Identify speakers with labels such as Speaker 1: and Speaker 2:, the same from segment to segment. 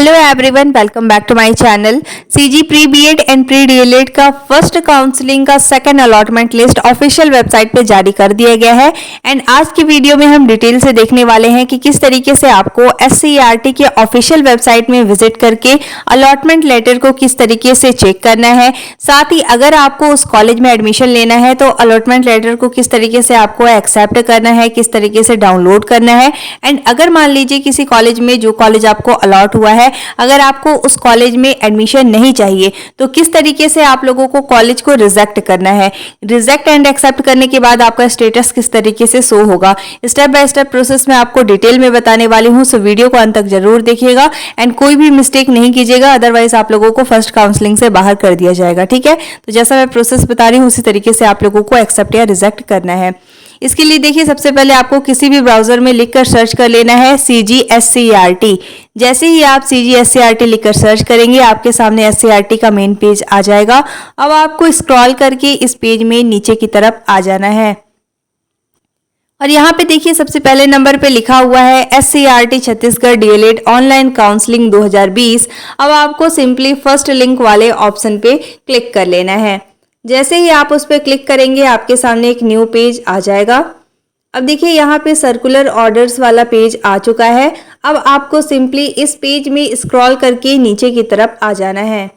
Speaker 1: Hello everyone, welcome back to my channel. CG pre BEd and pre DElEd का first counselling का second allotment list official website पे जारी कर दिया गया है। एंड आज की वीडियो में हम डिटेल से देखने वाले हैं कि किस तरीके से आपको एससीईआरटी के ऑफिशियल वेबसाइट में विजिट करके अलॉटमेंट लेटर को किस तरीके से चेक करना है। साथ ही अगर आपको उस कॉलेज में एडमिशन लेना है तो अलॉटमेंट लेटर को किस तरीके से आपको एक्सेप्ट करना है, किस तरीके से डाउनलोड करना है। एंड अगर मान लीजिए किसी कॉलेज में जो कॉलेज आपको अलॉट हुआ है, अगर आपको उस कॉलेज में एडमिशन नहीं चाहिए तो किस तरीके से आप लोगों को कॉलेज को रिजेक्ट करना है। रिजेक्ट एंड एक्सेप्ट करने के बाद आपका स्टेटस किस तरीके से शो होगा, स्टेप बाय स्टेप प्रोसेस में आपको डिटेल में बताने वाली हूं। सो वीडियो को अंत तक जरूर देखिएगा एंड कोई भी मिस्टेक नहीं कीजिएगा, अदरवाइज आप लोगों को फर्स्ट काउंसलिंग से बाहर कर दिया जाएगा। ठीक है, तो जैसा मैं प्रोसेस बता रही हूँ उसी तरीके से आप लोगों को एक्सेप्ट या रिजेक्ट करना है। इसके लिए देखिए, सबसे पहले आपको किसी भी ब्राउजर में लिखकर सर्च कर लेना है CGSCERT। जैसे ही आप CGSCERT लिखकर सर्च करेंगे आपके सामने SCERT का मेन पेज आ जाएगा। अब आपको स्क्रॉल करके इस पेज में नीचे की तरफ आ जाना है और यहाँ पे देखिए सबसे पहले नंबर पे लिखा हुआ है SCERT Chhattisgarh DElEd online counselling 2020। अब आपको सिंपली फर्स्ट लिंक वाले ऑप्शन पे क्लिक कर लेना है। जैसे ही आप उस पर क्लिक करेंगे आपके सामने एक न्यू पेज आ जाएगा। अब देखिए यहाँ पे सर्कुलर ऑर्डर्स वाला पेज आ चुका है। अब आपको सिंपली इस पेज में स्क्रॉल करके नीचे की तरफ आ जाना है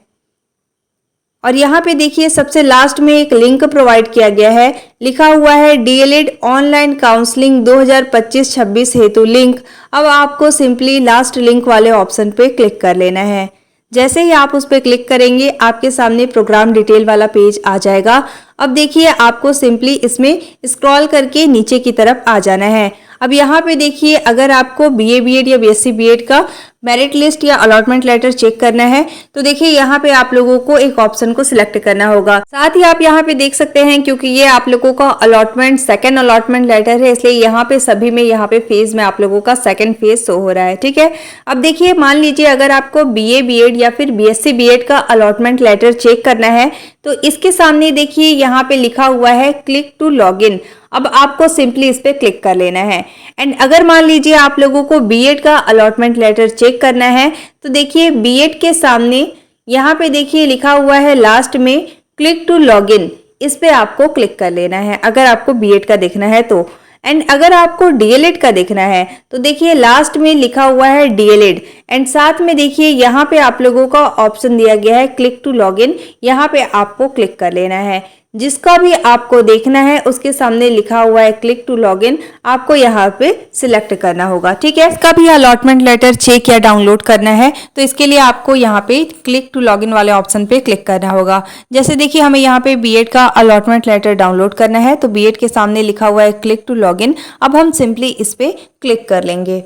Speaker 1: और यहाँ पे देखिए सबसे लास्ट में एक लिंक प्रोवाइड किया गया है, लिखा हुआ है डीएलएड ऑनलाइन काउंसलिंग 2025-26 हेतु लिंक। अब आपको सिंपली लास्ट लिंक वाले ऑप्शन पे क्लिक कर लेना है। जैसे ही आप उस पर क्लिक करेंगे आपके सामने प्रोग्राम डिटेल वाला पेज आ जाएगा। अब देखिए आपको सिंपली इसमें स्क्रॉल करके नीचे की तरफ आ जाना है। अब यहाँ पे देखिए अगर आपको बीए बीएड या बीएससी बीएड का मेरिट लिस्ट या अलॉटमेंट लेटर चेक करना है तो देखिए यहाँ पे आप लोगों को एक ऑप्शन को सिलेक्ट करना होगा। साथ ही आप यहाँ पे देख सकते हैं क्योंकि ये आप लोगों का अलॉटमेंट सेकंड अलॉटमेंट लेटर है, इसलिए यहाँ पे सभी में यहाँ पे फेज में आप लोगों का सेकंड फेज शो हो रहा है। ठीक है, अब देखिए मान लीजिए अगर आपको बीए बीएड या फिर बीएससी बीएड का अलॉटमेंट लेटर चेक करना है तो इसके सामने देखिए यहाँ पे लिखा हुआ है क्लिक टू लॉग इन। अब आपको सिंपली इस पे क्लिक कर लेना है। एंड अगर मान लीजिए आप लोगों को बीएड का अलॉटमेंट लेटर चेक करना है तो देखिए बीएड के सामने यहाँ पे देखिए लिखा हुआ है लास्ट में क्लिक टू लॉग इन, इस पे आपको क्लिक कर लेना है अगर आपको बीएड का देखना है तो। एंड अगर आपको डीएलएड का देखना है तो देखिए लास्ट में लिखा हुआ है डीएलएड एंड साथ में देखिए यहाँ पे आप लोगों का ऑप्शन दिया गया है क्लिक टू लॉग इन, यहाँ पे आपको क्लिक कर लेना है। जिसका भी आपको देखना है उसके सामने लिखा हुआ है क्लिक टू लॉग इन, आपको यहाँ पे सिलेक्ट करना होगा। ठीक है, इसका भी अलॉटमेंट लेटर चेक या डाउनलोड करना है तो इसके लिए आपको यहाँ पे क्लिक टू लॉग इन वाले ऑप्शन पे क्लिक करना होगा। जैसे देखिए हमें यहाँ पे बीएड का अलॉटमेंट लेटर डाउनलोड करना है तो बीएड के सामने लिखा हुआ है क्लिक टू लॉग इन। अब हम सिंपली इस पे क्लिक कर लेंगे।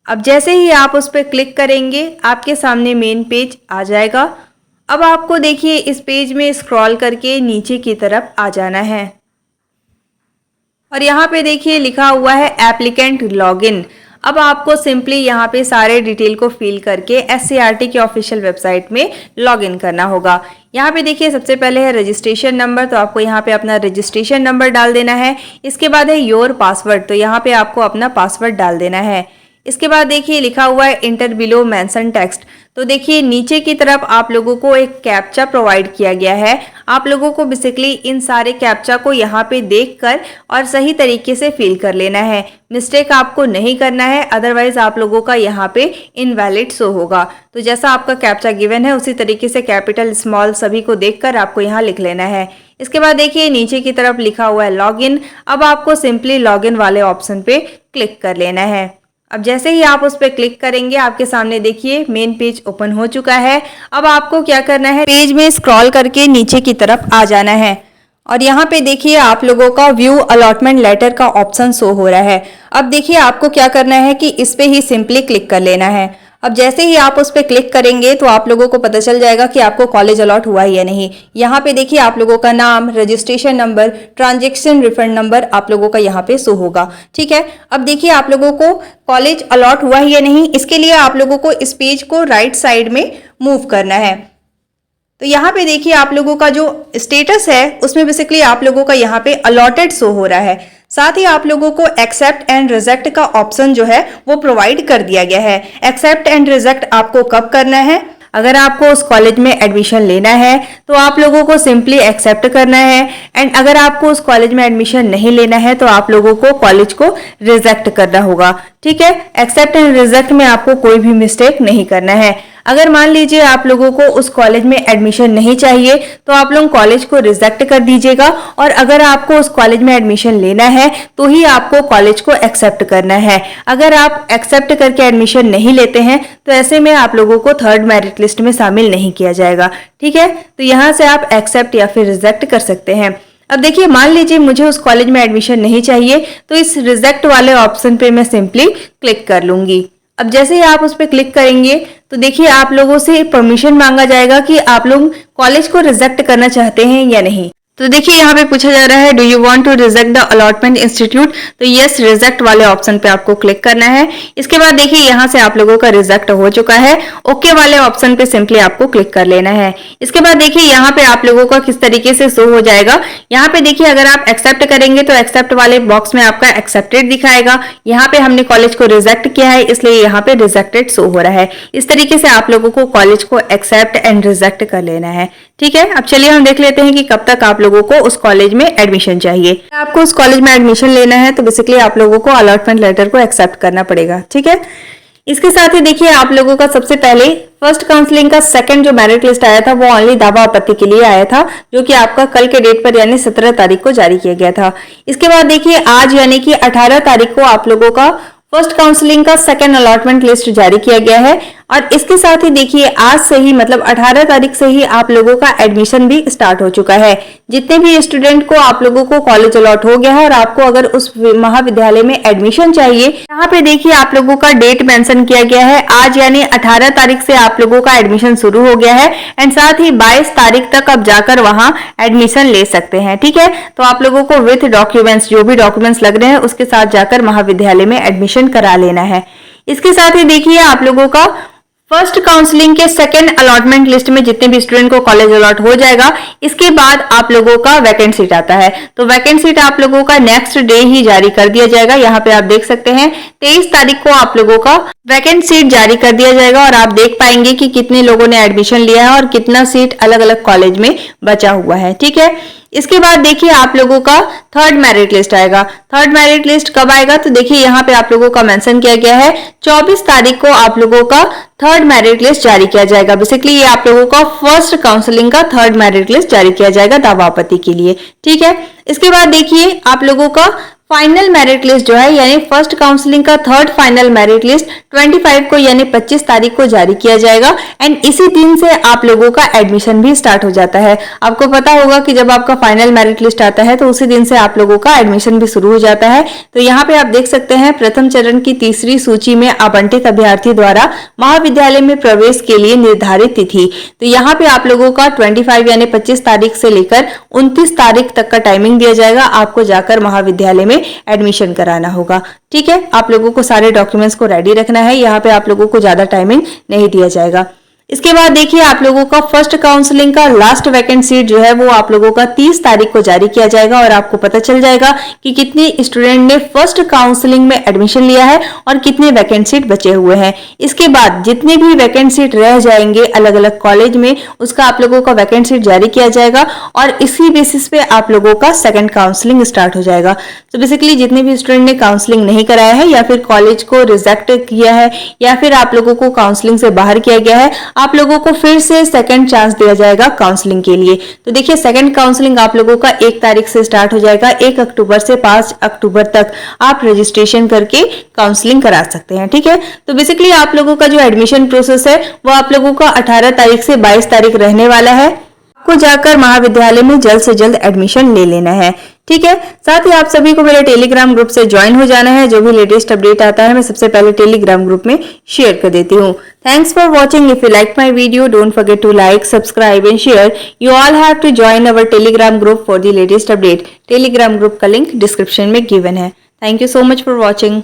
Speaker 1: अब जैसे ही आप उस पर क्लिक करेंगे आपके सामने मेन पेज आ जाएगा। अब आपको देखिए इस पेज में स्क्रॉल करके नीचे की तरफ आ जाना है और यहाँ पे देखिए लिखा हुआ है एप्लीकेंट लॉगिन। अब आपको सिंपली यहाँ पे सारे डिटेल को फिल करके SCERT के ऑफिशियल वेबसाइट में लॉगिन करना होगा। यहाँ पे देखिए सबसे पहले है रजिस्ट्रेशन नंबर, तो आपको यहाँ पे अपना रजिस्ट्रेशन नंबर डाल देना है। इसके बाद है योर पासवर्ड, तो यहाँ पे आपको अपना पासवर्ड डाल देना है। इसके बाद देखिए लिखा हुआ है इंटर बिलो मेंशन टेक्स्ट, तो देखिए नीचे की तरफ आप लोगों को एक कैप्चा प्रोवाइड किया गया है। आप लोगों को बेसिकली इन सारे कैप्चा को यहाँ पे देखकर और सही तरीके से फिल कर लेना है। मिस्टेक आपको नहीं करना है, अदरवाइज आप लोगों का यहाँ पे इनवैलिड शो होगा। तो जैसा आपका कैप्चा गिवन है उसी तरीके से कैपिटल स्मॉल सभी को देखकर आपको यहाँ लिख लेना है। इसके बाद देखिए नीचे की तरफ लिखा हुआ है लॉगिन। अब आपको सिंपली लॉगिन वाले ऑप्शन पे क्लिक कर लेना है। अब जैसे ही आप उस पर क्लिक करेंगे आपके सामने देखिए मेन पेज ओपन हो चुका है। अब आपको क्या करना है, पेज में स्क्रॉल करके नीचे की तरफ आ जाना है और यहाँ पे देखिए आप लोगों का व्यू अलॉटमेंट लेटर का ऑप्शन शो हो रहा है। अब देखिए आपको क्या करना है कि इस पे ही सिंपली क्लिक कर लेना है। अब जैसे ही आप उस पर क्लिक करेंगे तो आप लोगों को पता चल जाएगा कि आपको कॉलेज अलॉट हुआ है या नहीं। यहाँ पे देखिए आप लोगों का नाम, registration number, transaction refund number आप लोगों का यहाँ पे शो होगा। ठीक है, अब देखिए आप लोगों को कॉलेज अलॉट हुआ है या नहीं, इसके लिए आप लोगों को इस पेज को राइट साइड में मूव करना है। तो यहाँ पे देखिए आप लोगों का जो स्टेटस है उसमें बेसिकली आप लोगों का यहाँ पे अलॉटेड शो हो रहा है। साथ ही आप लोगों को एक्सेप्ट एंड रिजेक्ट का ऑप्शन जो है वो प्रोवाइड कर दिया गया है। एक्सेप्ट एंड रिजेक्ट आपको कब करना है? अगर आपको उस कॉलेज में एडमिशन लेना है तो आप लोगों को सिंपली एक्सेप्ट करना है, एंड अगर आपको उस कॉलेज में एडमिशन नहीं लेना है तो आप लोगों को कॉलेज को रिजेक्ट करना होगा। ठीक है, एक्सेप्ट एंड रिजेक्ट में आपको कोई भी मिस्टेक नहीं करना है। अगर मान लीजिए आप लोगों को उस कॉलेज में एडमिशन नहीं चाहिए तो आप लोग कॉलेज को रिजेक्ट कर दीजिएगा, और अगर आपको उस कॉलेज में एडमिशन लेना है तो ही आपको कॉलेज को एक्सेप्ट करना है। अगर आप एक्सेप्ट करके एडमिशन नहीं लेते हैं तो ऐसे में आप लोगों को थर्ड मेरिट लिस्ट में शामिल नहीं किया जाएगा। ठीक है, तो यहाँ से आप एक्सेप्ट या फिर रिजेक्ट कर सकते हैं। अब देखिए, मान लीजिए मुझे उस कॉलेज में एडमिशन नहीं चाहिए तो इस रिजेक्ट वाले ऑप्शन पे मैं सिंपली क्लिक कर लूंगी। अब जैसे ही आप उस पर क्लिक करेंगे तो देखिए आप लोगों से परमिशन मांगा जाएगा कि आप लोग कॉलेज को रिजेक्ट करना चाहते हैं या नहीं। तो देखिए यहाँ पे पूछा जा रहा है, do you want to reject the allotment institute? तो यस, रिजेक्ट वाले ऑप्शन पे आपको क्लिक करना है। इसके बाद देखिए यहाँ से आप लोगों का रिजेक्ट हो चुका है। ओके वाले ऑप्शन पे सिंपली आपको क्लिक कर लेना है। इसके बाद देखिए यहाँ पे आप लोगों का किस तरीके से शो हो जाएगा। यहाँ पे देखिए अगर आप एक्सेप्ट करेंगे तो एक्सेप्ट वाले बॉक्स में आपका एक्सेप्टेड दिखाएगा। यहाँ पे हमने कॉलेज को रिजेक्ट किया है इसलिए यहाँ पे रिजेक्टेड शो हो रहा है। इस तरीके से आप लोगों को कॉलेज को एक्सेप्ट एंड रिजेक्ट कर लेना है। ठीक है, अब चलिए हम देख लेते हैं कि कब तक आप लोगों को उस कॉलेज में एडमिशन चाहिए। आपको उस कॉलेज में एडमिशन लेना है तो बेसिकली आप लोगों को अलॉटमेंट लेटर को एक्सेप्ट करना पड़ेगा। ठीक है, इसके साथ ही देखिए आप लोगों का सबसे पहले फर्स्ट काउंसलिंग का सेकंड जो मेरिट लिस्ट आया था वो ओनली दावा आपत्ति के लिए आया था, जो कि आपका कल के डेट पर यानी 17 तारीख को जारी किया गया था। इसके बाद देखिए आज यानी कि 18 तारीख को आप लोगों का फर्स्ट काउंसलिंग का सेकंड अलॉटमेंट लिस्ट जारी किया गया है, और इसके साथ ही देखिए आज से ही मतलब 18 तारीख से ही आप लोगों का एडमिशन भी स्टार्ट हो चुका है। जितने भी स्टूडेंट को आप लोगों को कॉलेज अलॉट हो गया है और आपको अगर उस महाविद्यालय में एडमिशन चाहिए, यहाँ पे देखिए आप लोगों का डेट मेंशन किया गया है। आज यानी 18 तारीख से आप लोगों का एडमिशन शुरू हो गया है, एंड साथ ही 22 तारीख तक आप जाकर वहां एडमिशन ले सकते हैं। ठीक है, तो आप लोगों को विथ डॉक्यूमेंट्स, जो भी डॉक्यूमेंट्स लग रहे हैं उसके साथ जाकर महाविद्यालय में एडमिशन करा लेना है। इसके साथ ही देखिए आप लोगों का फर्स्ट काउंसलिंग के सेकंड अलॉटमेंट लिस्ट में जितने भी स्टूडेंट को कॉलेज अलॉट हो जाएगा, इसके बाद आप लोगों का वैकेंट सीट आता है। तो वैकेंट सीट आप लोगों का नेक्स्ट डे ही जारी कर दिया जाएगा। यहाँ पे आप देख सकते हैं 23 तारीख को आप लोगों का वैकेंट सीट जारी कर दिया जाएगा, और आप देख पाएंगे कि कितने लोगों ने एडमिशन लिया है और कितना सीट अलग अलग कॉलेज में बचा हुआ है। ठीक है, इसके बाद देखिए आप लोगों का थर्ड मेरिट लिस्ट आएगा। थर्ड मेरिट लिस्ट कब आएगा? तो देखिए यहाँ पे आप लोगों का मेंशन किया गया है 24 तारीख को आप लोगों का थर्ड मेरिट लिस्ट जारी किया जाएगा। बेसिकली ये आप लोगों का फर्स्ट काउंसलिंग का थर्ड मेरिट लिस्ट जारी किया जाएगा दावा आपत्ति के लिए। ठीक है, इसके बाद देखिए आप लोगों का फाइनल मेरिट लिस्ट जो है यानी फर्स्ट काउंसलिंग का थर्ड फाइनल मेरिट लिस्ट 25 को यानी 25 तारीख को जारी किया जाएगा, एंड इसी दिन से आप लोगों का एडमिशन भी स्टार्ट हो जाता है। आपको पता होगा कि जब आपका फाइनल मेरिट लिस्ट आता है तो उसी दिन से आप लोगों का एडमिशन भी शुरू हो जाता है। तो यहाँ पे आप देख सकते हैं प्रथम चरण की तीसरी सूची में आवंटित अभ्यर्थी द्वारा महाविद्यालय में प्रवेश के लिए निर्धारित तिथि। तो यहाँ पे आप लोगों का 25 यानी 25 तारीख से लेकर 29 तारीख तक का टाइमिंग दिया जाएगा। आपको जाकर महाविद्यालय में एडमिशन कराना होगा। ठीक है, आप लोगों को सारे डॉक्यूमेंट्स को रेडी रखना है। यहाँ पे आप लोगों को ज्यादा टाइमिंग नहीं दिया जाएगा। इसके बाद देखिए आप लोगों का फर्स्ट काउंसलिंग का लास्ट वैकेंट सीट जो है वो आप लोगों का 30 तारीख को जारी किया जाएगा, और आपको पता चल जाएगा कि कितने स्टूडेंट ने फर्स्ट काउंसलिंग में एडमिशन लिया है और कितने वैकेंट सीट बचे हुए हैं। इसके बाद जितने भी वैकेंट सीट रह जाएंगे अलग अलग कॉलेज में, उसका आप लोगों का वैकेंट सीट जारी किया जाएगा, और इसी बेसिस पे आप लोगों का सेकंड काउंसलिंग स्टार्ट हो जाएगा। तो बेसिकली जितने भी स्टूडेंट ने काउंसलिंग नहीं कराया है या फिर कॉलेज को रिजेक्ट किया है या फिर आप लोगों को काउंसलिंग से बाहर किया गया है, आप लोगों को फिर से सेकंड चांस दिया जाएगा काउंसलिंग के लिए। तो देखिए सेकंड काउंसलिंग आप लोगों का 1 तारीख से स्टार्ट हो जाएगा। 1 अक्टूबर से 5 अक्टूबर तक आप रजिस्ट्रेशन करके काउंसलिंग करा सकते हैं। ठीक है, तो बेसिकली आप लोगों का जो एडमिशन प्रोसेस है वो आप लोगों का 18 तारीख से 22 तारीख रहने वाला है। आपको जाकर महाविद्यालय में जल्द से जल्द एडमिशन ले लेना है। ठीक है, साथ ही आप सभी को मेरे टेलीग्राम ग्रुप से ज्वाइन हो जाना है। जो भी लेटेस्ट अपडेट आता है मैं सबसे पहले टेलीग्राम ग्रुप में शेयर कर देती हूँ। Thanks for watching. If you like my video don't forget to like, subscribe and share. You all have to join our Telegram group for the latest update. Telegram group का link description में given है। Thank you so much for watching.